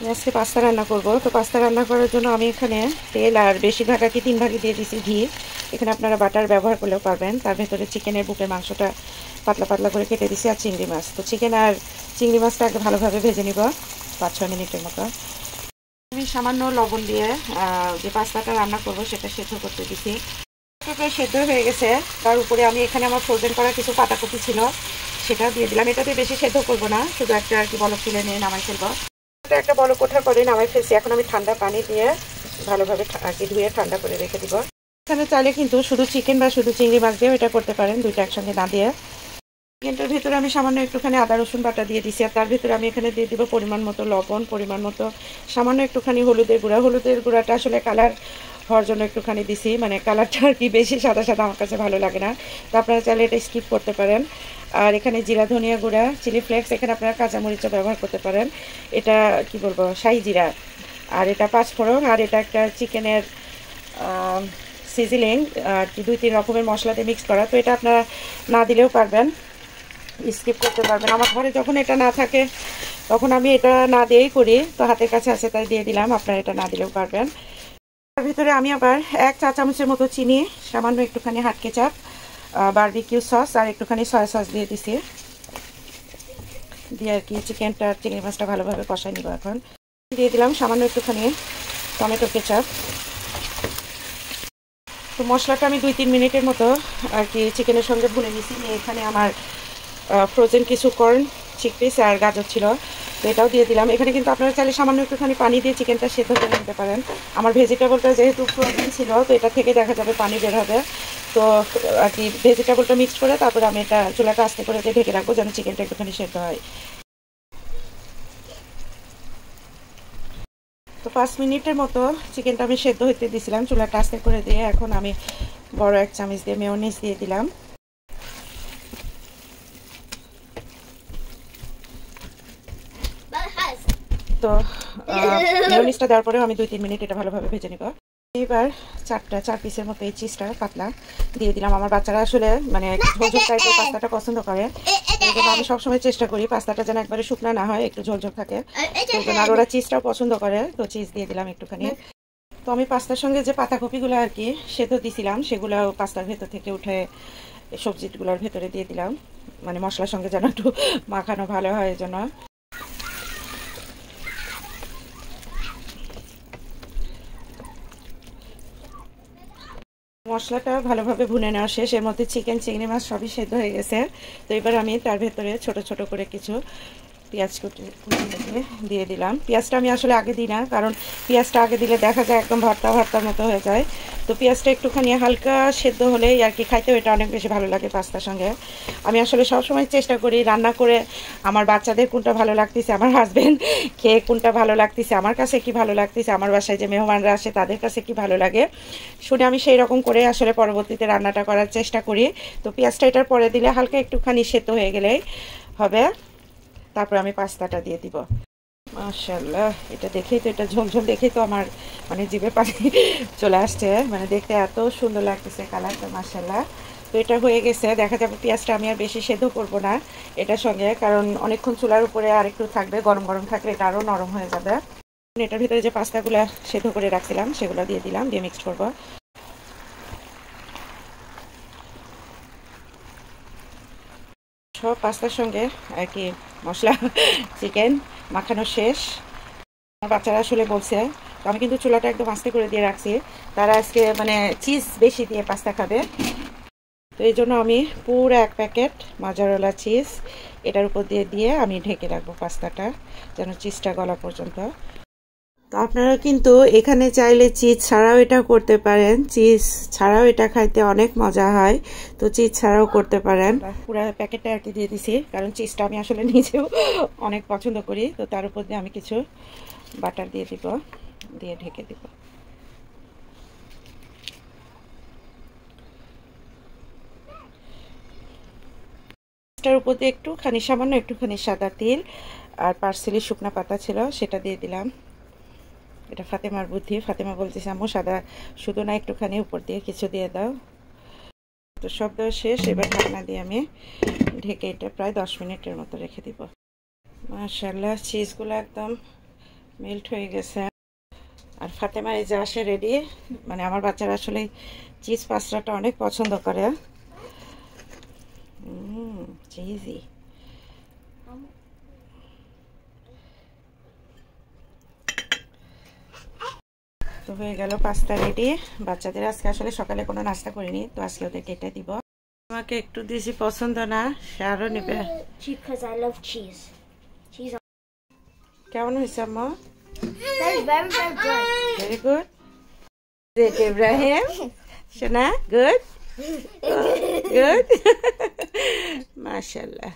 আজকে পাস্তা রান্না করব। তো পাস্তা রান্না করার জন্য আমি এখানে তেল আর বেশিরভাগ আর কি 3 ভাগে দিয়ে দিয়েছি ঘি। এখানে আপনারা বাটার ব্যবহার করলেও পারবেন। তার ভেতরে চিকেনের বুকের মাংসটা পাতলা পাতলা করে কেটে দিয়েছি আর চিংড়ি মাছ। তো চিকেন আর চিংড়ি মাছটা আগে ভালোভাবে ভেজে নিব 5-6 মিনিটের মতো। আমি সামান্য লবণ দিয়ে যে পাস্তাটা রান্না করব সেটা সেদ্ধ করতে দিছি। প্রায় সেদ্ধ হয়ে গেছে। তার উপরে আমি এখানে আমার ফ্রোজেন করা কিছু পাতাকপি ছিল সেটা দিয়ে দিলাম। এটাতে বেশি সেদ্ধ করব না, শুধু একটা আর কি বলক তুলে নিয়ে নামাই ফেলবো। একটা বলক ওঠার পরে নামাই ফেলছি। এখন আমি ঠান্ডা পানি দিয়ে ভালোভাবে আর কি ধুয়ে ঠান্ডা করে রেখে দিব। এখানে চাইলে কিন্তু শুধু চিকেন বা শুধু চিংড়ি মাছ দিয়েও এটা করতে পারেন, দুইটা একসঙ্গে না দিয়ে। চিকেনটার ভিতরে আমি সামান্য একটুখানি আদা রসুন বাটা দিয়ে দিছি। আর তার ভিতরে আমি এখানে দিয়ে দিব পরিমাণ মতো লবণ, পরিমাণ মতো সামান্য একটুখানি হলুদের গুঁড়া। হলুদের গুঁড়াটা আসলে কালার হওয়ার জন্য একটুখানি দিছি, মানে কালারটা আর কি বেশি সাদা সাদা আমার কাছে ভালো লাগে না। তো আপনারা চাইলে এটা স্কিপ করতে পারেন। আর এখানে জিরা ধনিয়া গুঁড়া, চিলি ফ্লেক্স, এখানে আপনারা কাঁচামরিচও ব্যবহার করতে পারেন। এটা কি বলবো, শাহি জিরা, আর এটা পাঁচফোড়ন, আর এটা একটা চিকেনের সিজিলিং আর কি 2-3 রকমের মশলা দিয়ে মিক্স করা। তো এটা আপনারা না দিলেও পারবেন, স্কিপ করতে পারবেন। আমার ঘরে যখন এটা না থাকে তখন আমি এটা না দিয়েই করি, তো হাতের কাছে আছে তাই দিয়ে দিলাম। আপনারা এটা না দিলেও পারবেন। তার ভিতরে আমি আবার 1 চা চামচের মতো চিনি, সামান্য একটুখানি হাট কেচাপ, বারবিকিউ সস আর একটুখানি সয়া সস দিয়ে দিছি। দিয়ে আর কি চিকেনটা চিংড়ি মাছটা ভালোভাবে কষাই নিব। এখন দিয়ে দিলাম সামান্য একটুখানি টমেটো কেচাপ। তো মশলাটা আমি 2-3 মিনিটের মতো আর কি চিকেনের সঙ্গে ভুনে নিয়েছি। এখানে আমার ফ্রোজেন কিছু কর্ন, চিকপিস আর গাজর ছিল, তো এটাও দিয়ে দিলাম। এখানে কিন্তু আপনারা চাইলে সামান্য একটুখানি পানি দিয়ে চিকেনটা সেদ্ধ করে নিতে পারেন। আমার ভেজিটেবলটা যেহেতু ফ্রোজেন ছিল, তো এটা থেকে দেখা যাবে পানি বের হবে। তো আর কি ভেজিটেবলটা মিক্সড করে তারপরে আমি এটা চুলাটা আস্তে করে দিয়ে ঢেকে রাখবো যেন চিকেনটা একটুখানি সেদ্ধ হয়। তো 5 মিনিটের মতো চিকেনটা আমি সেদ্ধ হইতে দিয়েছিলাম চুলাটা আস্তে করে দিয়ে। এখন আমি বড় 1 চামচ দিয়ে মেয়োনিজ দিয়ে দিলাম। তো মেয়োনিজটা দেওয়ার পরেও আমি 2-3 মিনিট এটা ভালোভাবে ভেজে নেব। এবার 4 পিসের মতো এই চিজটা পাতলা দিয়ে দিলাম। আমার বাচ্চারা আসলে মানে ঝোলঝোল টাইপের পাস্তাটা পছন্দ করে, এই জন্য আমি সবসময় চেষ্টা করি পাস্তাটা যেন একবারে শুকনা না হয়, একটু ঝোলঝোল থাকে। আর ওরা চিজটাও পছন্দ করে, তো চিজ দিয়ে দিলাম একটুখানি। তো আমি পাস্তার সঙ্গে যে পাতাকপিগুলো আর কি সেদ্ধ দিছিলাম সেগুলো পাস্তার ভেতর থেকে উঠে সবজিগুলোর ভেতরে দিয়ে দিলাম, মানে মশলার সঙ্গে যেন একটু মাখানো ভালো হয় এই জন্য। মশলাটা ভালোভাবে ভুনে নেওয়া শেষ। এর মধ্যে চিকেন চিংড়ি মাছ সবই সেদ্ধ হয়ে গেছে। তো এবার আমি তার ভেতরে ছোট ছোট করে কিছু পেঁয়াজ কুচি দিয়ে দিলাম। পেঁয়াজটা আমি আসলে আগে দিই না, কারণ পেঁয়াজটা আগে দিলে দেখা যায় একদম ভর্তা ভর্তার মতো হয়ে যায়। তো পেঁয়াজটা একটুখানি হালকা সেদ্ধ হলেই আর কি খাইতেও এটা অনেক বেশি ভালো লাগে পাস্তার সঙ্গে। আমি আসলে সবসময় চেষ্টা করি রান্না করে আমার বাচ্চাদের কোনটা ভালো লাগতেছে, আমার হাজবেন্ড খেয়ে কোনটা ভালো লাগতেছে, আমার কাছে কি ভালো লাগতেছে, আমার বাসায় যে মেহমানরা আসে তাদের কাছে কি ভালো লাগে শুনে আমি সেই রকম করে আসলে পরবর্তীতে রান্নাটা করার চেষ্টা করি। তো পেঁয়াজটা এটার পরে দিলে হালকা একটুখানি সেদ্ধ হয়ে গেলেই হবে। তারপর আমি পাস্তাটা দিয়ে দিব। মাশাআল্লাহ, এটা দেখেই তো, এটা ঝোলঝোল দেখেই তো আমার মানে জিভে পানি চলে আসছে, মানে দেখতে এত সুন্দর লাগতেছে কালারটা, মাশাআল্লাহ। তো এটা হয়ে গেছে। দেখা যাবে পেঁয়াজটা আমি আর বেশি সেদ্ধ করব না এটার সঙ্গে, কারণ অনেকক্ষণ চুলার উপরে আর একটু থাকবে, গরম গরম থাকলে এটা আরও নরম হয়ে যাবে। এটার ভিতরে যে পাস্তাগুলো সেদ্ধ করে রাখছিলাম সেগুলো দিয়ে দিলাম, দিয়ে মিক্সড করব। সব পাস্তার সঙ্গে আর কি মশলা চিকেন মাখানো শেষ। আমার বাচ্চারা আসলে বলছে, তো আমি কিন্তু চুলাটা একদম আস্তে করে দিয়ে রাখছি, তারা আজকে মানে চিজ বেশি দিয়ে পাস্তা খাবে। তো এই জন্য আমি পুরো 1 প্যাকেট মজারেলা চিজ এটার উপর দিয়ে দিয়ে আমি ঢেকে রাখবো পাস্তাটা যেন চিজটা গলা পর্যন্ত। তো আপনারা কিন্তু এখানে চাইলে চিজ ছাড়াও এটা করতে পারেন, চিজ ছাড়াও এটা খাইতে অনেক মজা হয়। তো চিজ ছাড়াও করতে পারেন। পুরো প্যাকেটটা আর কি দিয়ে দিছি, কারণ চিজটা আমি আসলে নিজেও অনেক পছন্দ করি। তো তার উপর দিয়ে আমি কিছু বাটার দিয়ে দিব, দিয়ে ঢেকে দিব। এটার উপর দিয়ে একটুখানি সামান্য একটুখানি সাদা তিল আর পার্সেলি শুকনা পাতা ছিল সেটা দিয়ে দিলাম। এটা ফাতেমার বুদ্ধি, ফাতেমা বলতেছে আম্মু সাদা শুধু না একটুখানি উপর দিয়ে কিছু দিয়ে দাও। তো সব দেওয়া শেষ। এবার ঢাকনা দিয়ে আমি ঢেকে এটা প্রায় 10 মিনিটের মতো রেখে দিব। মাশাআল্লাহ, চিজগুলো একদম মেল্ট হয়ে গেছে। আর ফাতেমা এই যে আসে রেডি। মানে আমার বাচ্চারা আসলে চিজ পাস্তাটা অনেক পছন্দ করে। চিজি তো হয়ে গেল পাস্তা রেডি। বাচ্চাদের আজকে আসলে সকালে কোনো নাস্তা করিনি, তো আজকে ওদেরকে এটা দিব। আমাকে একটু দিয়েছি পছন্দ না, সে আরো নেবে। কেমন হয়েছে আম্মা? Very good. ইব্রাহিম শোনা গুড গুড মাশাআল্লাহ।